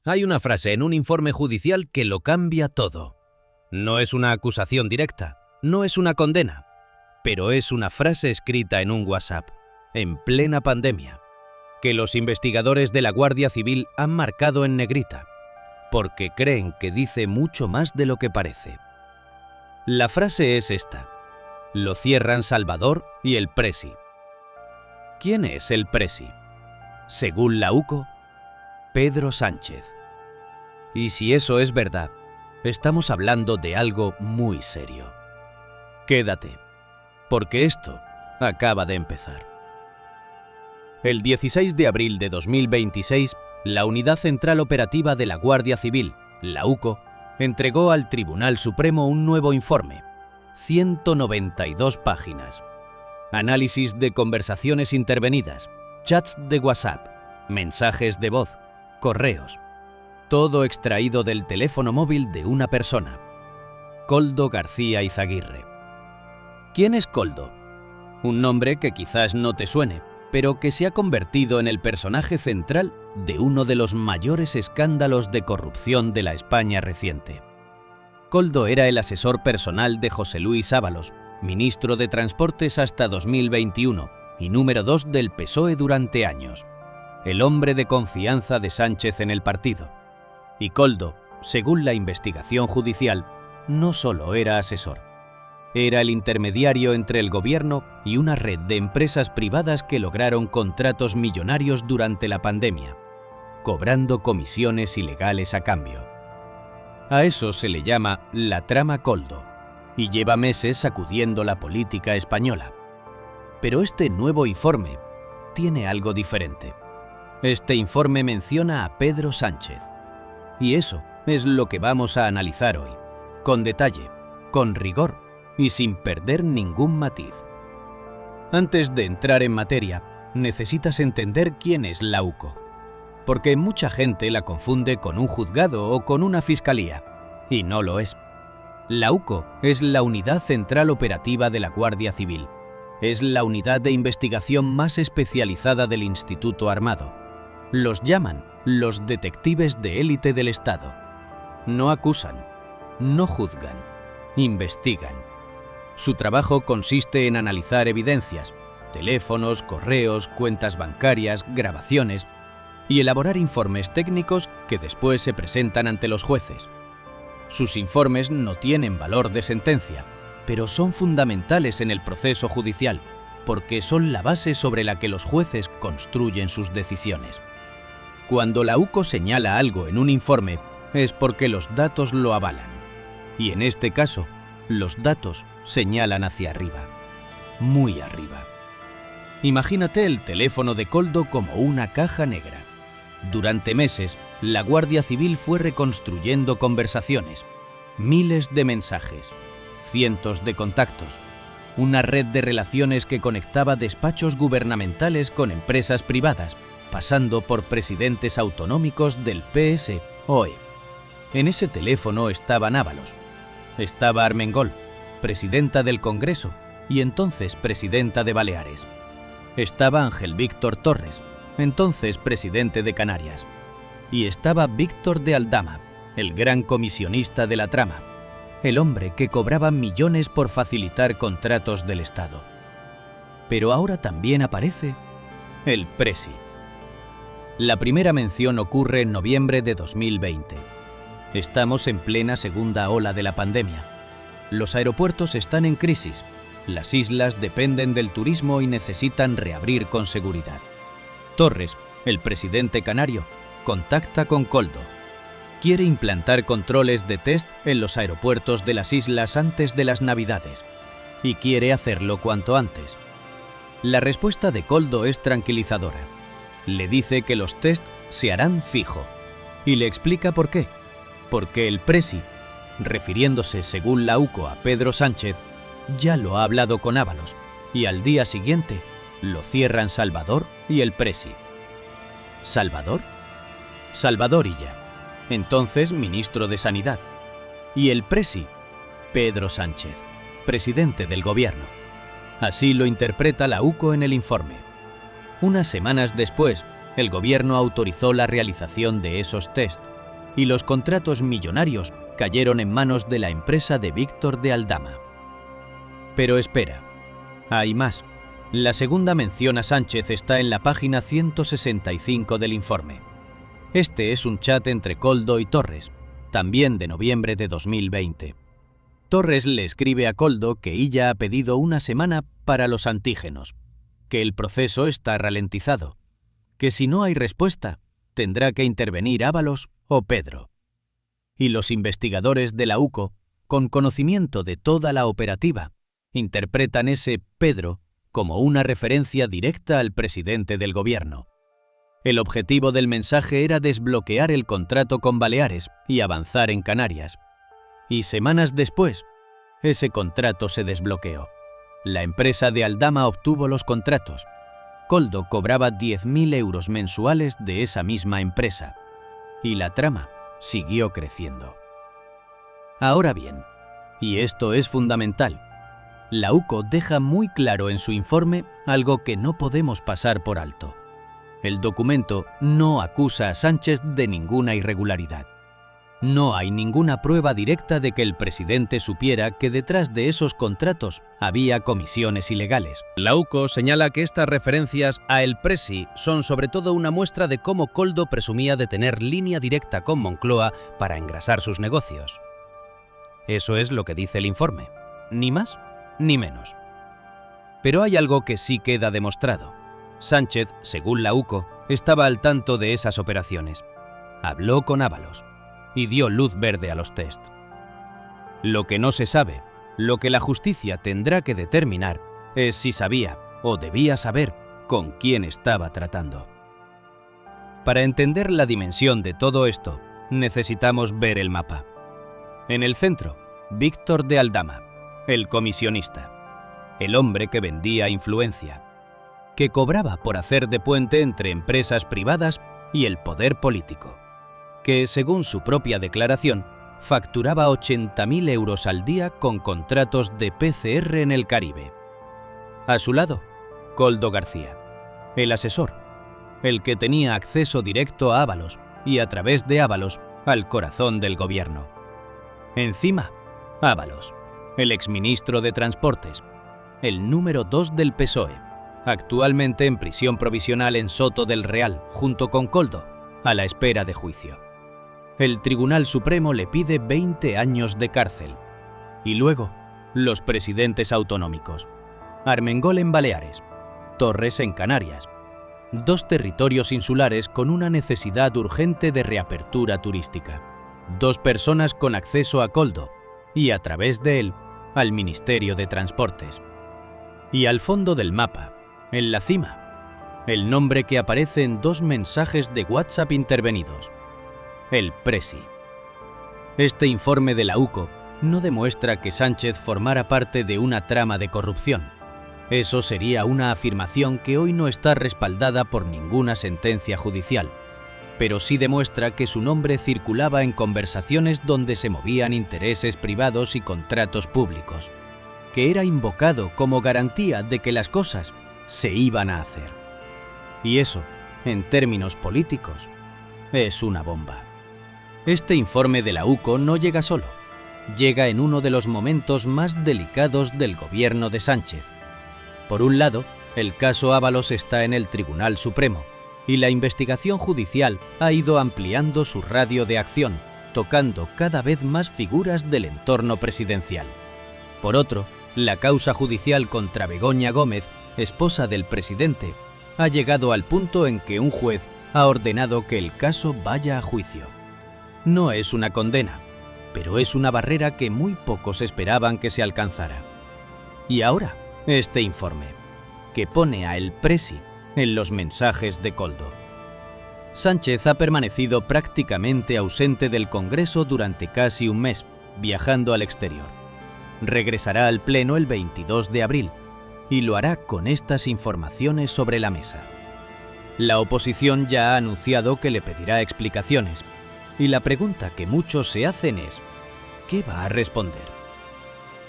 Hay una frase en un informe judicial que lo cambia todo. No es una acusación directa, no es una condena, pero es una frase escrita en un WhatsApp, en plena pandemia, que los investigadores de la Guardia Civil han marcado en negrita, porque creen que dice mucho más de lo que parece. La frase es esta: lo cierran Salvador y el Presi. ¿Quién es el Presi? Según la UCO, Pedro Sánchez. Y si eso es verdad, estamos hablando de algo muy serio. Quédate, porque esto acaba de empezar. El 16 de abril de 2026, la Unidad Central Operativa de la Guardia Civil, la UCO, entregó al Tribunal Supremo un nuevo informe, 192 páginas. Análisis de conversaciones intervenidas, chats de WhatsApp, mensajes de voz, correos. Todo extraído del teléfono móvil de una persona, Koldo García Izaguirre. ¿Quién es Koldo? Un nombre que quizás no te suene, pero que se ha convertido en el personaje central de uno de los mayores escándalos de corrupción de la España reciente. Koldo era el asesor personal de José Luis Ábalos, ministro de Transportes hasta 2021 y número 2 del PSOE durante años. El hombre de confianza de Sánchez en el partido. Y Koldo, según la investigación judicial, no solo era asesor. Era el intermediario entre el gobierno y una red de empresas privadas que lograron contratos millonarios durante la pandemia, cobrando comisiones ilegales a cambio. A eso se le llama la trama Koldo, y lleva meses sacudiendo la política española. Pero este nuevo informe tiene algo diferente. Este informe menciona a Pedro Sánchez. Y eso es lo que vamos a analizar hoy, con detalle, con rigor y sin perder ningún matiz. Antes de entrar en materia, necesitas entender quién es la UCO, porque mucha gente la confunde con un juzgado o con una fiscalía, y no lo es. La UCO es la Unidad Central Operativa de la Guardia Civil. Es la unidad de investigación más especializada del Instituto Armado. Los llaman los detectives de élite del Estado. No acusan, no juzgan, investigan. Su trabajo consiste en analizar evidencias, teléfonos, correos, cuentas bancarias, grabaciones y elaborar informes técnicos que después se presentan ante los jueces. Sus informes no tienen valor de sentencia, pero son fundamentales en el proceso judicial, porque son la base sobre la que los jueces construyen sus decisiones. Cuando la UCO señala algo en un informe, es porque los datos lo avalan. Y en este caso, los datos señalan hacia arriba, muy arriba. Imagínate el teléfono de Koldo como una caja negra. Durante meses, la Guardia Civil fue reconstruyendo conversaciones, miles de mensajes, cientos de contactos, una red de relaciones que conectaba despachos gubernamentales con empresas privadas, pasando por presidentes autonómicos del PSOE. En ese teléfono estaban Ábalos, estaba Armengol, presidenta del Congreso y entonces presidenta de Baleares. Estaba Ángel Víctor Torres, entonces presidente de Canarias. Y estaba Víctor de Aldama, el gran comisionista de la trama, el hombre que cobraba millones por facilitar contratos del Estado. Pero ahora también aparece el Presi. La primera mención ocurre en noviembre de 2020. Estamos en plena segunda ola de la pandemia. Los aeropuertos están en crisis. Las islas dependen del turismo y necesitan reabrir con seguridad. Torres, el presidente canario, contacta con Koldo. Quiere implantar controles de test en los aeropuertos de las islas antes de las Navidades. Y quiere hacerlo cuanto antes. La respuesta de Koldo es tranquilizadora. Le dice que los test se harán fijo. Y le explica por qué. Porque el Presi, refiriéndose según la UCO a Pedro Sánchez, ya lo ha hablado con Ábalos, y al día siguiente lo cierran Salvador y el Presi. ¿Salvador? Salvador Illa, entonces ministro de Sanidad. Y el Presi, Pedro Sánchez, presidente del gobierno. Así lo interpreta la UCO en el informe. Unas semanas después, el gobierno autorizó la realización de esos test y los contratos millonarios cayeron en manos de la empresa de Víctor de Aldama. Pero espera, hay más. La segunda mención a Sánchez está en la página 165 del informe. Este es un chat entre Koldo y Torres, también de noviembre de 2020. Torres le escribe a Koldo que ella ha pedido una semana para los antígenos, que el proceso está ralentizado, que si no hay respuesta, tendrá que intervenir Ábalos o Pedro. Y los investigadores de la UCO, con conocimiento de toda la operativa, interpretan ese Pedro como una referencia directa al presidente del gobierno. El objetivo del mensaje era desbloquear el contrato con Baleares y avanzar en Canarias. Y semanas después, ese contrato se desbloqueó. La empresa de Aldama obtuvo los contratos. Koldo cobraba 10.000 euros mensuales de esa misma empresa. Y la trama siguió creciendo. Ahora bien, y esto es fundamental, la UCO deja muy claro en su informe algo que no podemos pasar por alto. El documento no acusa a Sánchez de ninguna irregularidad. No hay ninguna prueba directa de que el presidente supiera que detrás de esos contratos había comisiones ilegales. La UCO señala que estas referencias a El Presi son sobre todo una muestra de cómo Koldo presumía de tener línea directa con Moncloa para engrasar sus negocios. Eso es lo que dice el informe, ni más ni menos. Pero hay algo que sí queda demostrado. Sánchez, según la UCO, estaba al tanto de esas operaciones. Habló con Ábalos y dio luz verde a los test. Lo que no se sabe, lo que la justicia tendrá que determinar, es si sabía o debía saber con quién estaba tratando. Para entender la dimensión de todo esto, necesitamos ver el mapa. En el centro, Víctor de Aldama, el comisionista, el hombre que vendía influencia, que cobraba por hacer de puente entre empresas privadas y el poder político, que, según su propia declaración, facturaba 80.000 euros al día con contratos de PCR en el Caribe. A su lado, Koldo García, el asesor, el que tenía acceso directo a Ábalos y a través de Ábalos al corazón del gobierno. Encima, Ábalos, el exministro de Transportes, el número 2 del PSOE, actualmente en prisión provisional en Soto del Real, junto con Koldo, a la espera de juicio. El Tribunal Supremo le pide 20 años de cárcel. Y luego, los presidentes autonómicos. Armengol en Baleares, Torres en Canarias. 2 territorios insulares con una necesidad urgente de reapertura turística. 2 personas con acceso a Koldo y, a través de él, al Ministerio de Transportes. Y al fondo del mapa, en la cima, el nombre que aparece en 2 mensajes de WhatsApp intervenidos: El Presi. Este informe de la UCO no demuestra que Sánchez formara parte de una trama de corrupción. Eso sería una afirmación que hoy no está respaldada por ninguna sentencia judicial, pero sí demuestra que su nombre circulaba en conversaciones donde se movían intereses privados y contratos públicos, que era invocado como garantía de que las cosas se iban a hacer. Y eso, en términos políticos, es una bomba. Este informe de la UCO no llega solo, llega en uno de los momentos más delicados del gobierno de Sánchez. Por un lado, el caso Ábalos está en el Tribunal Supremo, y la investigación judicial ha ido ampliando su radio de acción, tocando cada vez más figuras del entorno presidencial. Por otro, la causa judicial contra Begoña Gómez, esposa del presidente, ha llegado al punto en que un juez ha ordenado que el caso vaya a juicio. No es una condena, pero es una barrera que muy pocos esperaban que se alcanzara. Y ahora, este informe, que pone a El Presi en los mensajes de Koldo. Sánchez ha permanecido prácticamente ausente del Congreso durante casi un mes, viajando al exterior. Regresará al Pleno el 22 de abril y lo hará con estas informaciones sobre la mesa. La oposición ya ha anunciado que le pedirá explicaciones, y la pregunta que muchos se hacen es: ¿qué va a responder?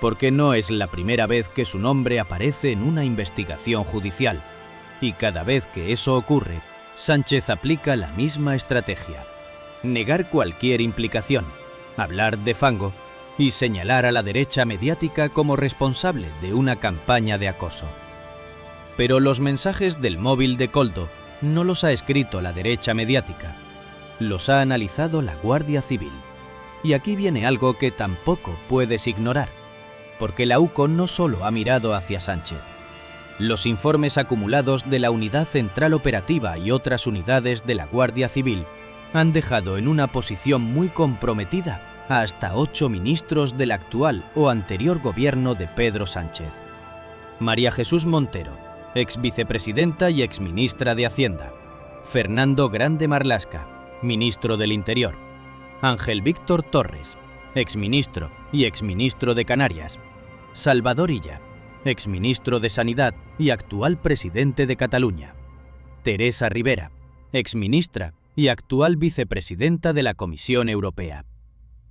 Porque no es la primera vez que su nombre aparece en una investigación judicial, y cada vez que eso ocurre, Sánchez aplica la misma estrategia: negar cualquier implicación, hablar de fango y señalar a la derecha mediática como responsable de una campaña de acoso. Pero los mensajes del móvil de Koldo no los ha escrito la derecha mediática, los ha analizado la Guardia Civil. Y aquí viene algo que tampoco puedes ignorar, porque la UCO no solo ha mirado hacia Sánchez. Los informes acumulados de la Unidad Central Operativa y otras unidades de la Guardia Civil han dejado en una posición muy comprometida a hasta 8 ministros del actual o anterior gobierno de Pedro Sánchez. María Jesús Montero, exvicepresidenta y exministra de Hacienda. Fernando Grande Marlaska, ministro del Interior. Ángel Víctor Torres, exministro y exministro de Canarias. Salvador Illa, exministro de Sanidad y actual presidente de Cataluña. Teresa Rivera, exministra y actual vicepresidenta de la Comisión Europea.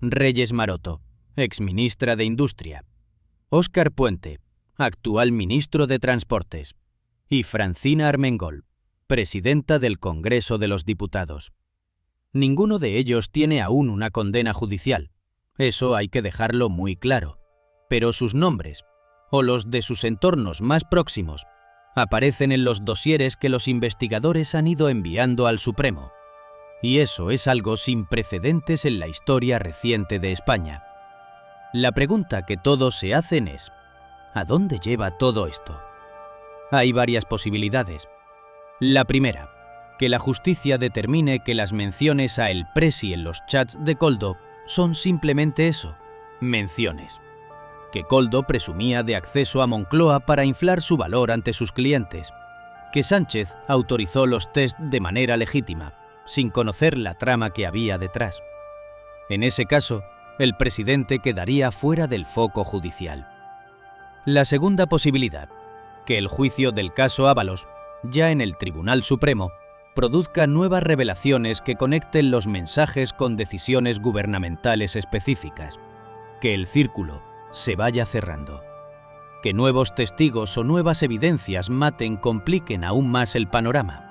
Reyes Maroto, exministra de Industria. Óscar Puente, actual ministro de Transportes. Y Francina Armengol, presidenta del Congreso de los Diputados. Ninguno de ellos tiene aún una condena judicial, eso hay que dejarlo muy claro, pero sus nombres, o los de sus entornos más próximos, aparecen en los dosieres que los investigadores han ido enviando al Supremo. Y eso es algo sin precedentes en la historia reciente de España. La pregunta que todos se hacen es, ¿a dónde lleva todo esto? Hay varias posibilidades. La primera, que la justicia determine que las menciones a El Presi en los chats de Koldo son simplemente eso, menciones. Que Koldo presumía de acceso a Moncloa para inflar su valor ante sus clientes. Que Sánchez autorizó los test de manera legítima, sin conocer la trama que había detrás. En ese caso, el presidente quedaría fuera del foco judicial. La segunda posibilidad, que el juicio del caso Ábalos, ya en el Tribunal Supremo, produzca nuevas revelaciones que conecten los mensajes con decisiones gubernamentales específicas. Que el círculo se vaya cerrando. Que nuevos testigos o nuevas evidencias compliquen aún más el panorama.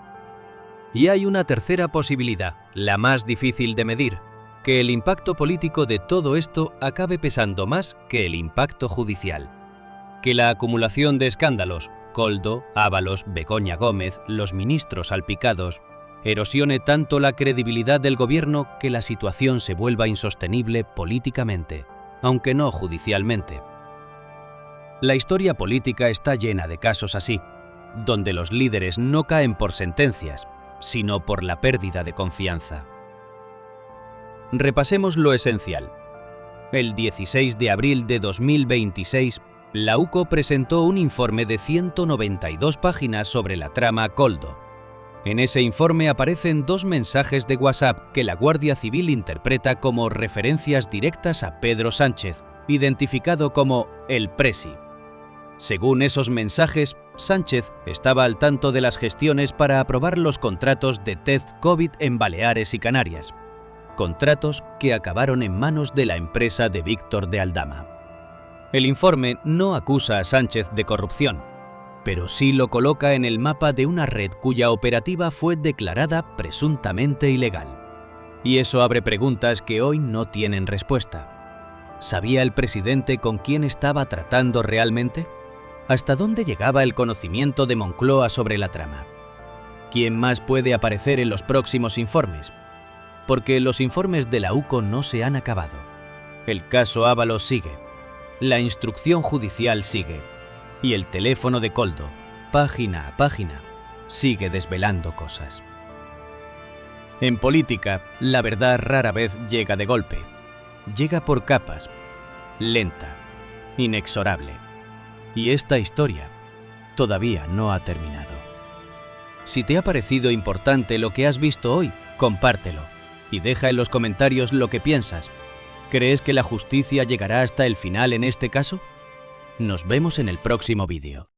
Y hay una tercera posibilidad, la más difícil de medir, que el impacto político de todo esto acabe pesando más que el impacto judicial. Que la acumulación de escándalos, Koldo, Ábalos, Begoña Gómez, los ministros salpicados, erosione tanto la credibilidad del gobierno que la situación se vuelva insostenible políticamente, aunque no judicialmente. La historia política está llena de casos así, donde los líderes no caen por sentencias, sino por la pérdida de confianza. Repasemos lo esencial. El 16 de abril de 2026, la UCO presentó un informe de 192 páginas sobre la trama Koldo. En ese informe aparecen 2 mensajes de WhatsApp que la Guardia Civil interpreta como referencias directas a Pedro Sánchez, identificado como El Presi. Según esos mensajes, Sánchez estaba al tanto de las gestiones para aprobar los contratos de test COVID en Baleares y Canarias. Contratos que acabaron en manos de la empresa de Víctor de Aldama. El informe no acusa a Sánchez de corrupción, pero sí lo coloca en el mapa de una red cuya operativa fue declarada presuntamente ilegal. Y eso abre preguntas que hoy no tienen respuesta. ¿Sabía el presidente con quién estaba tratando realmente? ¿Hasta dónde llegaba el conocimiento de Moncloa sobre la trama? ¿Quién más puede aparecer en los próximos informes? Porque los informes de la UCO no se han acabado. El caso Ábalos sigue. La instrucción judicial sigue. Y el teléfono de Koldo, página a página, sigue desvelando cosas. En política, la verdad rara vez llega de golpe. Llega por capas, lenta, inexorable. Y esta historia todavía no ha terminado. Si te ha parecido importante lo que has visto hoy, compártelo y deja en los comentarios lo que piensas. ¿Crees que la justicia llegará hasta el final en este caso? Nos vemos en el próximo vídeo.